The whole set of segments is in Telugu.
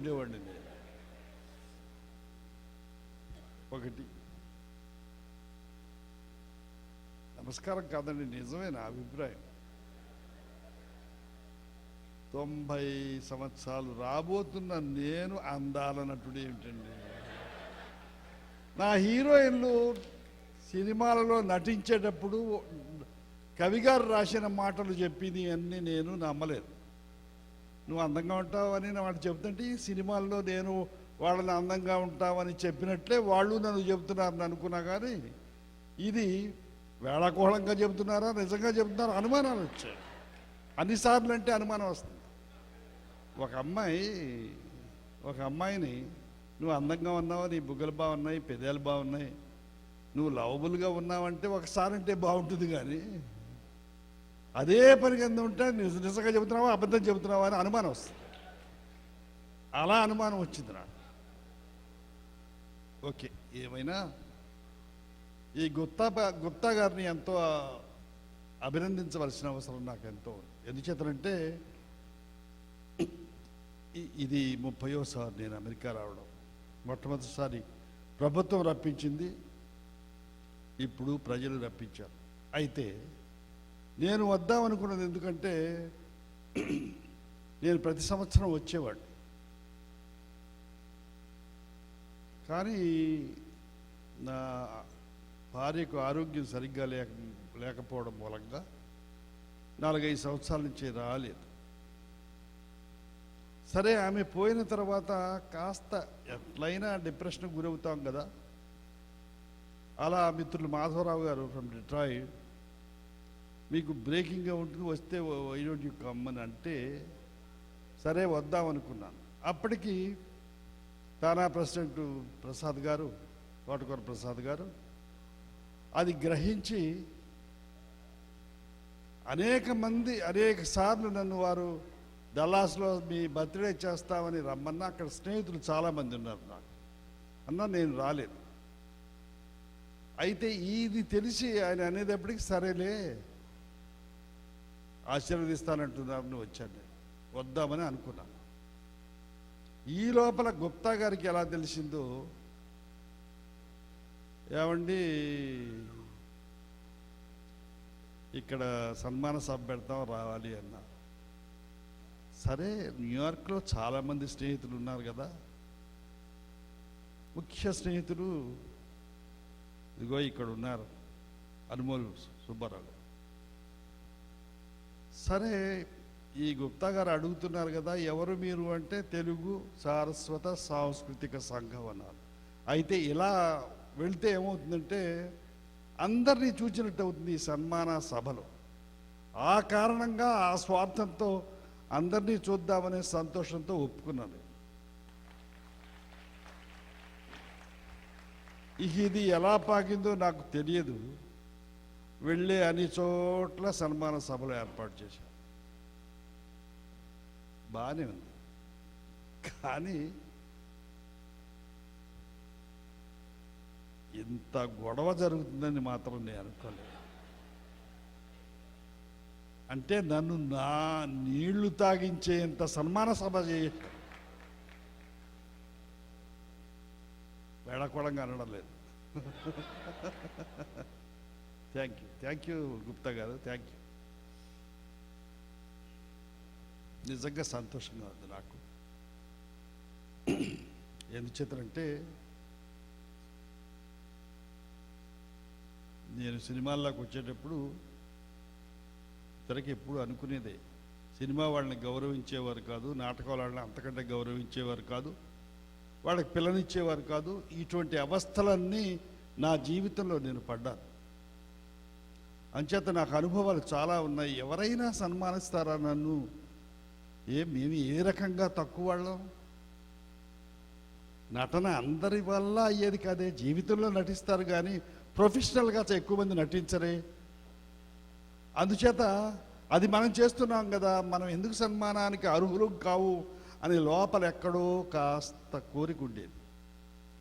ఉండేవాడిని నేను. ఒకటి నమస్కారం కాదండి, నిజమే నా అభిప్రాయం. 90 సంవత్సరాలు రాబోతున్న నేను అందాల నటుడు ఏమిటండి? నా హీరోయిన్లు సినిమాలలో నటించేటప్పుడు కవిగారు రాసిన మాటలు చెప్పింది అన్నీ నేను నమ్మలేదు. నువ్వు అందంగా ఉంటావని వాడు చెప్తుంటే ఈ సినిమాల్లో నేను వాళ్ళని అందంగా ఉంటావని చెప్పినట్లే వాళ్ళు నన్ను చెబుతున్నారని అనుకున్నా. కానీ ఇది వేళాకోళంగా చెబుతున్నారా నిజంగా చెబుతున్నారా అనుమానాలు వచ్చాయి. అన్నిసార్లు అంటే అనుమానం వస్తుంది. ఒక అమ్మాయిని నువ్వు అందంగా ఉన్నావు, నీ బుగ్గలు బాగున్నాయి, పెదాలు బాగున్నాయి, నువ్వు లవబుల్గా ఉన్నావంటే ఒకసారి అంటే బాగుంటుంది. కానీ అదే పని కింద ఉంటే నిజంగా చెబుతున్నావా అబద్ధం చెబుతున్నావా అని అనుమానం వస్తుంది. అలా అనుమానం వచ్చింది నాకు. ఓకే, ఏమైనా ఈ గుప్తా గారిని ఎంతో అభినందించవలసిన అవసరం నాకు ఎంతో ఉంది. ఎందుచేతనంటే ఇది 30వ నేను అమెరికా రావడం. మొట్టమొదటిసారి ప్రభుత్వం రప్పించింది, ఇప్పుడు ప్రజలు రప్పించారు. అయితే నేను వద్దామనుకున్నది ఎందుకంటే నేను ప్రతి సంవత్సరం వచ్చేవాడిని. కానీ నా భార్యకు ఆరోగ్యం సరిగ్గా లేకపోవడం మూలంగా 4-5 సంవత్సరాల నుంచి రాలేదు. సరే, ఆమె పోయిన తర్వాత కాస్త ఎట్లయినా డిప్రెషన్కి గురవుతాం కదా. అలా మిత్రులు మాధవరావు గారు ఫ్రమ్ డెట్రాయిట్, మీకు బ్రేకింగ్గా ఉంటుంది, వస్తే వై డోంట్ యు కమ్ అని అంటే సరే వద్దామనుకున్నాను. అప్పటికి తానా ప్రెసిడెంట్ ప్రసాద్ గారు, కోటకూర ప్రసాద్ గారు అది గ్రహించి అనేక సార్లు నన్ను వారు డల్లాస్లో మీ బర్త్డే చేస్తామని రమ్మన్నా, అక్కడ స్నేహితులు చాలామంది ఉన్నారు నాకు. అన్నా నేను రాలేదు. అయితే ఇది తెలిసి ఆయన అనేటప్పటికి సరేలే ఆశీర్వదిస్తానంటున్నారని వచ్చాను. నేను వద్దామని అనుకున్నాను. ఈ లోపల గుప్తా గారికి ఎలా తెలిసిందో, ఏమండి ఇక్కడ సన్మాన సభ పెడతాం రావాలి అన్నారు. సరే, న్యూయార్క్లో చాలామంది స్నేహితులు ఉన్నారు కదా, ముఖ్య స్నేహితులు ఇదిగో ఇక్కడ ఉన్నారు, అనుమోల్ సుబ్బారావు గారు. సరే, ఈ గుప్తా గారు అడుగుతున్నారు కదా ఎవరు మీరు అంటే తెలుగు సారస్వత సాంస్కృతిక సంఘం అన్నారు. అయితే ఇలా వెళ్తే ఏమవుతుందంటే అందరినీ చూచినట్టు అవుతుంది ఈ సన్మాన సభలో. ఆ కారణంగా ఆ స్వార్థంతో అందరినీ చూద్దామనే సంతోషంతో ఒప్పుకున్నాను. ఇది ఎలా పాకిందో నాకు తెలియదు. వెళ్ళే అన్ని చోట్ల సన్మాన సభలు ఏర్పాటు చేశారు. బాగానే ఉంది. కానీ ఇంత గొడవ జరుగుతుందని మాత్రం నేను అనుకోలేదు. అంటే నన్ను నా నీళ్లు తాగించేంత సన్మాన సభ వేళకోళంగా అనడం లేదు. థ్యాంక్ యూ గుప్తా గారు, థ్యాంక్ యూ. నిజంగా సంతోషంగా ఉంది నాకు. ఎందుచేతంటే నేను సినిమాల్లోకి వచ్చేటప్పుడు ఇతరికి ఎప్పుడు అనుకునేదే, సినిమా వాళ్ళని గౌరవించేవారు కాదు, నాటకాల వాళ్ళని అంతకంటే గౌరవించేవారు కాదు, వాళ్ళకి పిల్లనిచ్చేవారు కాదు. ఇటువంటి అవస్థలన్నీ నా జీవితంలో నేను పడ్డాను. అంచేత నాకు అనుభవాలు చాలా ఉన్నాయి. ఎవరైనా సన్మానిస్తారా నన్ను? మేము ఏ రకంగా తక్కువ వాళ్ళం? నటన అందరి వల్ల అయ్యేది కాదే. జీవితంలో నటిస్తారు కానీ ప్రొఫెషనల్గా ఎక్కువ మంది నటించరే. అందుచేత అది మనం చేస్తున్నాం కదా, మనం ఎందుకు సన్మానానికి అర్హులు కావు అని లోపల ఎక్కడో కాస్త కోరిక ఉండేది.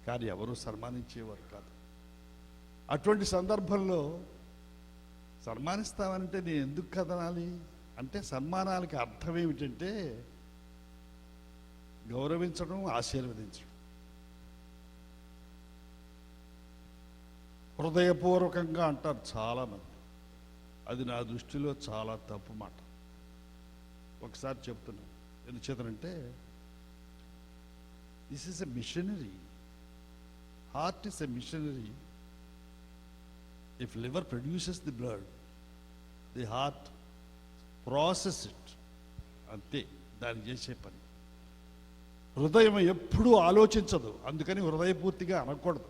కానీ ఎవరు సన్మానించేవారు కాదు. అటువంటి సందర్భంలో సన్మానిస్తామంటే నేను ఎందుకు కదనాలి అంటే, సన్మానాలకి అర్థం ఏమిటంటే గౌరవించడం, ఆశీర్వదించడం. హృదయపూర్వకంగా అంటారు చాలామంది. అది నా దృష్టిలో చాలా తప్పు మాట. ఒకసారి చెప్తున్నాను. ఎందుచేతనంటే this is a machinery. Heart is a machinery. If liver produces the blood, the heart process it. అంతే దాన్ని చేసే పని. హృదయం ఎప్పుడూ ఆలోచించదు, అందుకని హృదయపూర్తిగా అనకూడదు.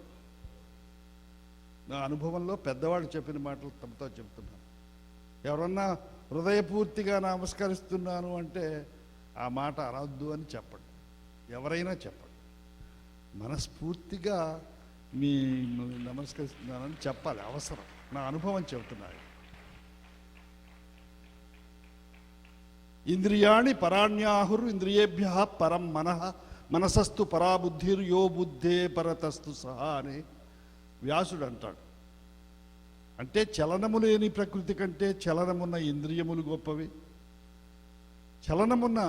నా అనుభవంలో పెద్దవాళ్ళు చెప్పిన మాటలు తమతో చెప్తున్నాను. ఎవరన్నా హృదయపూర్తిగా నమస్కరిస్తున్నాను అంటే ఆ మాట అనవద్దు అని చెప్పండి. ఎవరైనా చెప్పండి. మనస్ఫూర్తిగా మీ నమస్కరిస్తున్నానని చెప్పాలి, అవసరం. నా అనుభవం చెబుతున్నాను. ఇంద్రియాణి పరాణ్యాహుర్ ఇంద్రియేభ్య పరం మనః మనసస్తు పరాబుద్ధిర్ యో బుద్ధే పరతస్తు సహా అని వ్యాసుడు అంటాడు. అంటే చలనము లేని ప్రకృతి కంటే చలనమున్న ఇంద్రియములు గొప్పవి. చలనమున్న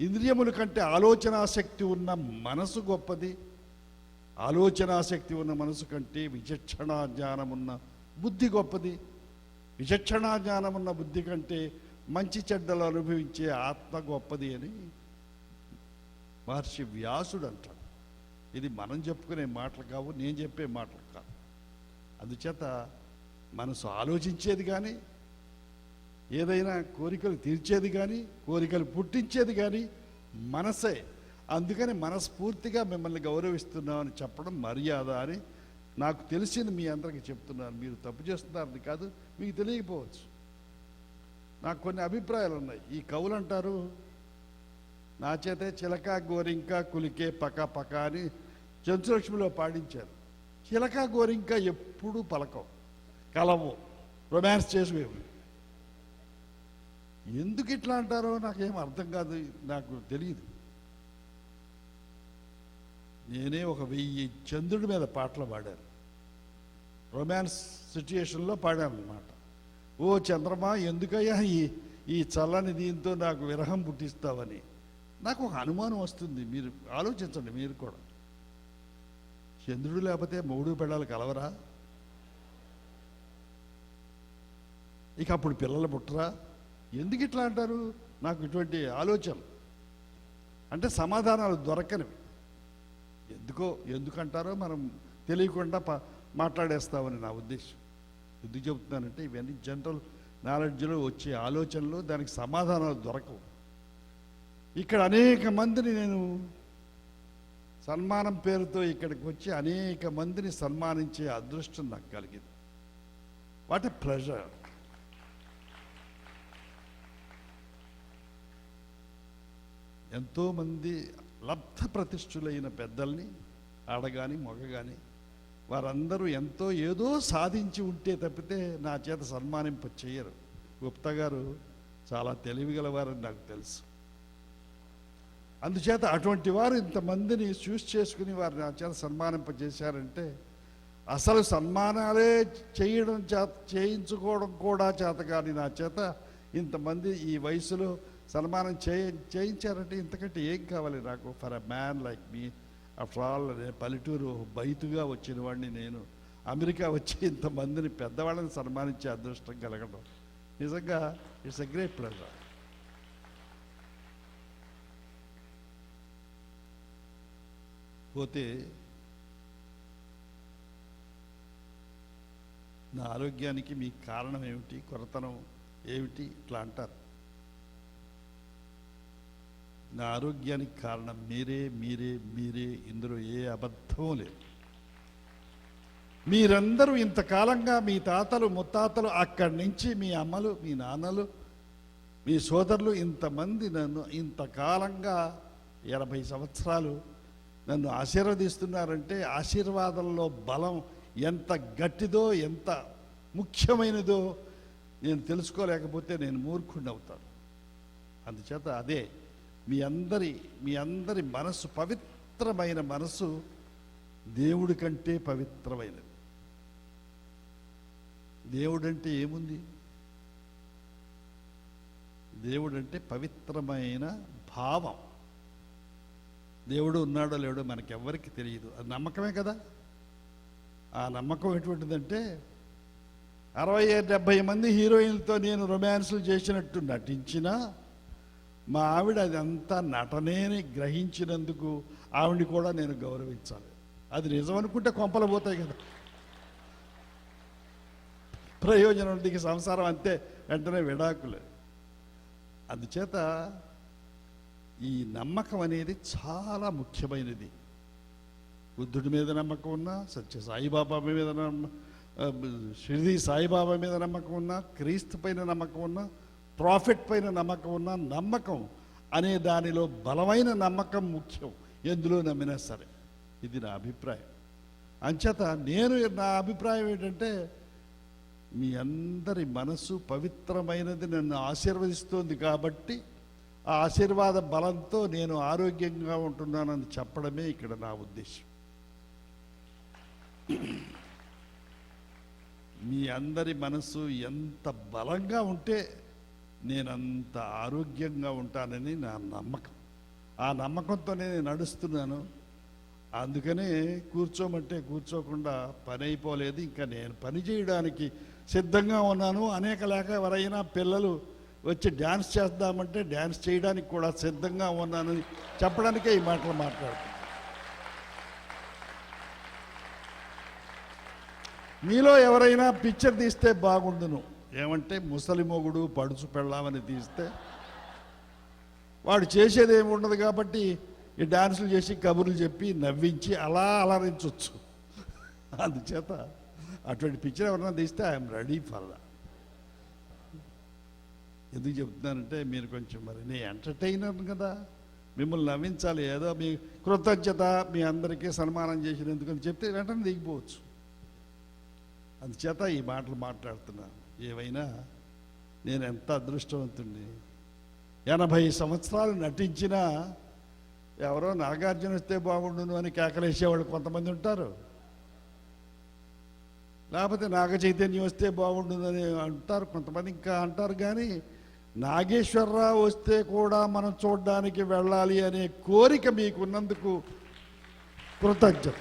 ఇంద్రియముల కంటే ఆలోచనాశక్తి ఉన్న మనసు గొప్పది. ఆలోచనాశక్తి ఉన్న మనసు కంటే విచక్షణా జ్ఞానమున్న బుద్ధి గొప్పది. విచక్షణా జ్ఞానమున్న బుద్ధి కంటే మంచి చెడ్డలు అనుభవించే ఆత్మ గొప్పది అని మహర్షి వ్యాసుడు అంటాడు. ఇది మనం చెప్పుకునే మాటలు కావు, నేను చెప్పే మాటలు కాదు. అందుచేత మనసు ఆలోచించేది కానీ, ఏదైనా కోరికలు తీర్చేది కానీ, కోరికలు పుట్టించేది కానీ మనసే. అందుకని మనస్ఫూర్తిగా మిమ్మల్ని గౌరవిస్తున్నామని చెప్పడం మర్యాద అని నాకు తెలిసింది మీ అందరికీ చెప్తున్నాను. మీరు తప్పు చేస్తున్నారని కాదు, మీకు తెలియకపోవచ్చు. నాకు కొన్ని అభిప్రాయాలు ఉన్నాయి. ఈ కవులు అంటారు, నా చేతే చిలక గోరింక కులికే పక పక అని చెంచులక్ష్మిలో పాడించారు. చిలక గోరింక ఎప్పుడూ పలకవు, కలవు, రొమాన్స్ చేసేవి. ఎందుకు ఇట్లా అంటారో నాకేం అర్థం కాదు, నాకు తెలియదు. నేనే ఒక 1000 చంద్రుడి మీద పాటలు పాడాను. రొమాన్స్ సిచ్యుయేషన్లో పాడాను అన్నమాట. ఓ చంద్రమా, ఎందుకయ్యా ఈ చల్లని దీంతో నాకు విరహం పుట్టిస్తావని నాకు ఒక అనుమానం వస్తుంది. మీరు ఆలోచించండి. మీరు కూడా చంద్రుడు లేకపోతే మూడు పిల్లలు కలవరా? ఇక అప్పుడు పిల్లలు పుట్టరా? ఎందుకు ఇట్లా అంటారు? నాకు ఇటువంటి ఆలోచన అంటే సమాధానాలు దొరకనివి. ఎందుకంటారో మనం తెలియకుండా మాట్లాడేస్తామని నా ఉద్దేశం. ఎందుకు చెబుతున్నానంటే ఇవన్నీ జనరల్ నాలెడ్జ్లో వచ్చే ఆలోచనలు, దానికి సమాధానాలు దొరకవు. ఇక్కడ అనేక మందిని నేను సన్మానం పేరుతో ఇక్కడికి వచ్చి అనేక మందిని సన్మానించే అదృష్టం నాకు కలిగింది. What a pleasure. ఎంతోమంది లబ్ధ ప్రతిష్ఠులైన పెద్దల్ని, ఆడగాని మగగాని, వారందరూ ఎంతో ఏదో సాధించి ఉంటే తప్పితే నా చేత సన్మానింప చేయరు. గుప్తా గారు చాలా తెలివిగలవారని నాకు తెలుసు. అందుచేత అటువంటి వారు ఇంతమందిని చూస్ చేసుకుని వారు నా చేత సన్మానింపజేశారంటే అసలు సన్మానాలే చేయించుకోవడం కూడా చేత కానీ నా చేత ఇంతమంది ఈ వయసులో సన్మానం చేయించారంటే ఇంతకంటే ఏం కావాలి నాకు? For a man like me. After all పల్లెటూరు బయతుగా వచ్చిన వాడిని నేను. అమెరికా వచ్చి ఇంతమందిని పెద్దవాళ్ళని సన్మానించే అదృష్టం కలగడం నిజంగా ఇట్స్ ఎ గ్రేట్ ప్లెజర్. పోతే నా ఆరోగ్యానికి మీ కారణం ఏమిటి, కొరతనం ఏమిటి ఇట్లా అంటారు. నా ఆరోగ్యానికి కారణం మీరే మీరే మీరే. ఇందులో ఏ అబద్ధం లేదు. మీరందరూ ఇంతకాలంగా మీ తాతలు ముత్తాతలు అక్కడి నుంచి మీ అమ్మలు మీ నాన్నలు మీ సోదరులు ఇంతమంది నన్ను ఇంతకాలంగా 80 సంవత్సరాలు నన్ను ఆశీర్వదిస్తున్నారంటే ఆశీర్వాదంలో బలం ఎంత గట్టిదో ఎంత ముఖ్యమైనదో నేను తెలుసుకోలేకపోతే నేను మూర్ఖుడిని అవుతాను. అందుచేత అదే మీ అందరి మనసు, పవిత్రమైన మనసు దేవుడి కంటే పవిత్రమైనది. దేవుడంటే ఏముంది? దేవుడంటే పవిత్రమైన భావం. దేవుడు ఉన్నాడో లేడో మనకెవ్వరికి తెలియదు. అది నమ్మకమే కదా. ఆ నమ్మకం ఎటువంటిదంటే 60-70 మంది హీరోయిన్లతో నేను రొమాన్స్లు చేసినట్టు నటించినా మా ఆవిడ అదంతా నటనేని గ్రహించినందుకు ఆవిడని కూడా నేను గౌరవించాలి. అది నిజం అనుకుంటే కొంపలు పోతాయి కదా. ప్రయోజనం దిగి సంసారం అంతే, వెంటనే విడాకులు. అందుచేత ఈ నమ్మకం అనేది చాలా ముఖ్యమైనది. బుద్ధుడి మీద నమ్మకం ఉన్నా, సత్య సాయిబాబా మీద షిరిడి సాయిబాబా మీద నమ్మకం ఉన్నా, క్రీస్తు పైన నమ్మకం ఉన్నా, ప్రాఫిట్ పైన నమ్మకం ఉన్నా, నమ్మకం అనే దానిలో బలమైన నమ్మకం ముఖ్యం, ఎందులో నమ్మినా సరే. ఇది నా అభిప్రాయం. అంచేత నా అభిప్రాయం ఏంటంటే, మీ అందరి మనసు పవిత్రమైనది నన్ను ఆశీర్వదిస్తోంది కాబట్టి ఆ ఆశీర్వాద బలంతో నేను ఆరోగ్యంగా ఉంటున్నానని చెప్పడమే ఇక్కడ నా ఉద్దేశం. మీ అందరి మనసు ఎంత బలంగా ఉంటే నేనంత ఆరోగ్యంగా ఉంటానని నా నమ్మకం. ఆ నమ్మకంతోనే నేను నడుస్తున్నాను. అందుకనే కూర్చోమంటే కూర్చోకుండా పని అయిపోలేదు. ఇంకా నేను పని చేయడానికి సిద్ధంగా ఉన్నాను. అనేక లేక ఎవరైనా పిల్లలు వచ్చి డ్యాన్స్ చేద్దామంటే డ్యాన్స్ చేయడానికి కూడా సిద్ధంగా ఉన్నానని చెప్పడానికే ఈ మాటలు మాట్లాడుతున్నాను. మీలో ఎవరైనా పిక్చర్ తీస్తే బాగుండును, ఏమంటే ముసలి మొగుడు పడుచు పెళ్ళామని తీస్తే వాడు చేసేది ఏమి ఉండదు కాబట్టి ఈ డాన్సులు చేసి కబుర్లు చెప్పి నవ్వించి అలా అలరించవచ్చు. అందుచేత అటువంటి పిక్చర్ ఎవరైనా తీస్తే ఐఎమ్ రెడీ ఫర్ దా. ఎందుకు చెప్తున్నానంటే మీరు కొంచెం మరి నేను ఎంటర్టైనర్ కదా, మిమ్మల్ని నవ్వించాలి. ఏదో మీ కృతజ్ఞత మీ అందరికీ సన్మానం చేసినందుకని చెప్తే వెంటనే దిగిపోవచ్చు. అందుచేత ఈ మాటలు మాట్లాడుతున్నాను. ఏవైనా నేను ఎంత అదృష్టవంతుణ్ణి. 80 సంవత్సరాలు నటించినా ఎవరో నాగార్జున వస్తే బాగుండును అని కేకలేసేవాళ్ళు కొంతమంది ఉంటారు, లేకపోతే నాగ చైతన్యం వస్తే బాగుండును అని అంటారు కొంతమంది, ఇంకా అంటారు. కానీ నాగేశ్వరరావు వస్తే కూడా మనం చూడడానికి వెళ్ళాలి అనే కోరిక మీకున్నందుకు కృతజ్ఞత.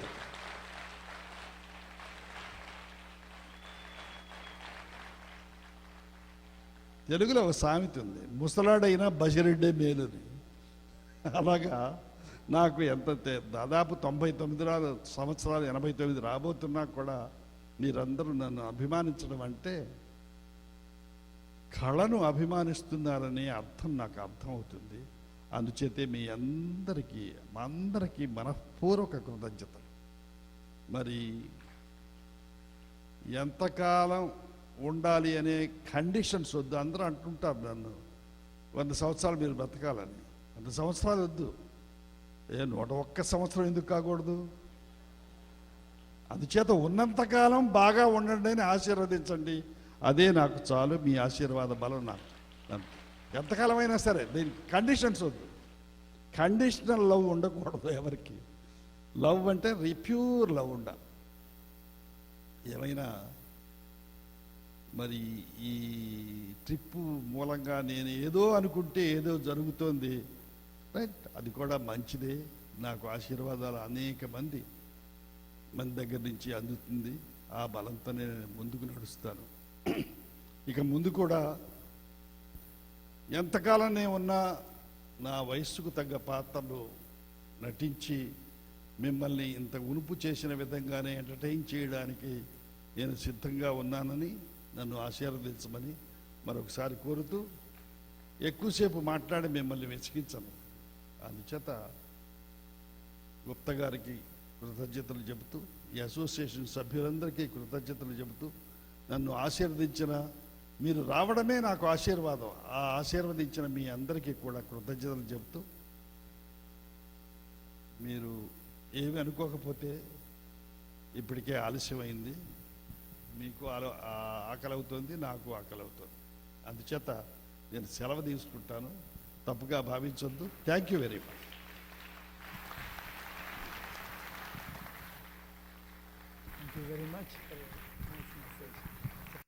తెలుగులో ఒక సామెత ఉంది, ముసలాడైనా బసిరెడ్డే మేలుని. అలాగా నాకు ఎంత దాదాపు 99 సంవత్సరాలు 89 రాబోతున్నా కూడా మీరందరూ నన్ను అభిమానించడం అంటే కళను అభిమానిస్తున్నారనే అర్థం నాకు అర్థమవుతుంది. అందుచేతే మీ అందరికీ మనఃపూర్వక కృతజ్ఞతలు. మరి ఎంతకాలం ఉండాలి అనే కండిషన్స్ వద్దు. అందరూ అంటుంటారు నన్ను 100 సంవత్సరాలు మీరు బ్రతకాలని. 100 సంవత్సరాలు వద్దు, 101 సంవత్సరం ఎందుకు కాకూడదు? అందుచేత ఉన్నంతకాలం బాగా ఉండండి అని ఆశీర్వదించండి. అదే నాకు చాలు. మీ ఆశీర్వాద బలం నాకు ఎంతకాలం అయినా సరే. దీనికి కండిషన్స్ వద్దు. కండిషనల్ లవ్ ఉండకూడదు ఎవరికి. లవ్ అంటే ప్యూర్ లవ్ ఉండాలి. ఏమైనా మరి ఈ ట్రిప్పు మూలంగా నేను ఏదో అనుకుంటే ఏదో జరుగుతోంది, రైట్, అది కూడా మంచిదే. నాకు ఆశీర్వాదాలు అనేక మంది దగ్గర నుంచి అందుతుంది. ఆ బలంతో నేను ముందుకు నడుస్తాను. ఇక ముందు కూడా ఎంతకాలం నేను ఉన్నా నా వయస్సుకు తగ్గ పాత్రలు నటించి మిమ్మల్ని ఇంత ఉనుపు చేసిన విధంగానే ఎంటర్టైన్ చేయడానికి నేను సిద్ధంగా ఉన్నానని నన్ను ఆశీర్వదించమని మరొకసారి కోరుతూ ఎక్కువసేపు మాట్లాడి మిమ్మల్ని వెతికించను. అందుచేత గుప్తా గారికి కృతజ్ఞతలు చెబుతూ, ఈ అసోసియేషన్ సభ్యులందరికీ కృతజ్ఞతలు చెబుతూ, నన్ను ఆశీర్వదించిన మీరు రావడమే నాకు ఆశీర్వాదం. ఆ ఆశీర్వదించిన మీ అందరికీ కూడా కృతజ్ఞతలు చెబుతూ, మీరు ఏమి అనుకోకపోతే ఇప్పటికే ఆలస్యమైంది. మీకు ఆకలి అవుతుంది, నాకు ఆకలి అవుతుంది. అందుచేత నేను సెలవు తీసుకుంటాను, తప్పుగా భావించొద్దు. Thank you very much. Thank you very much.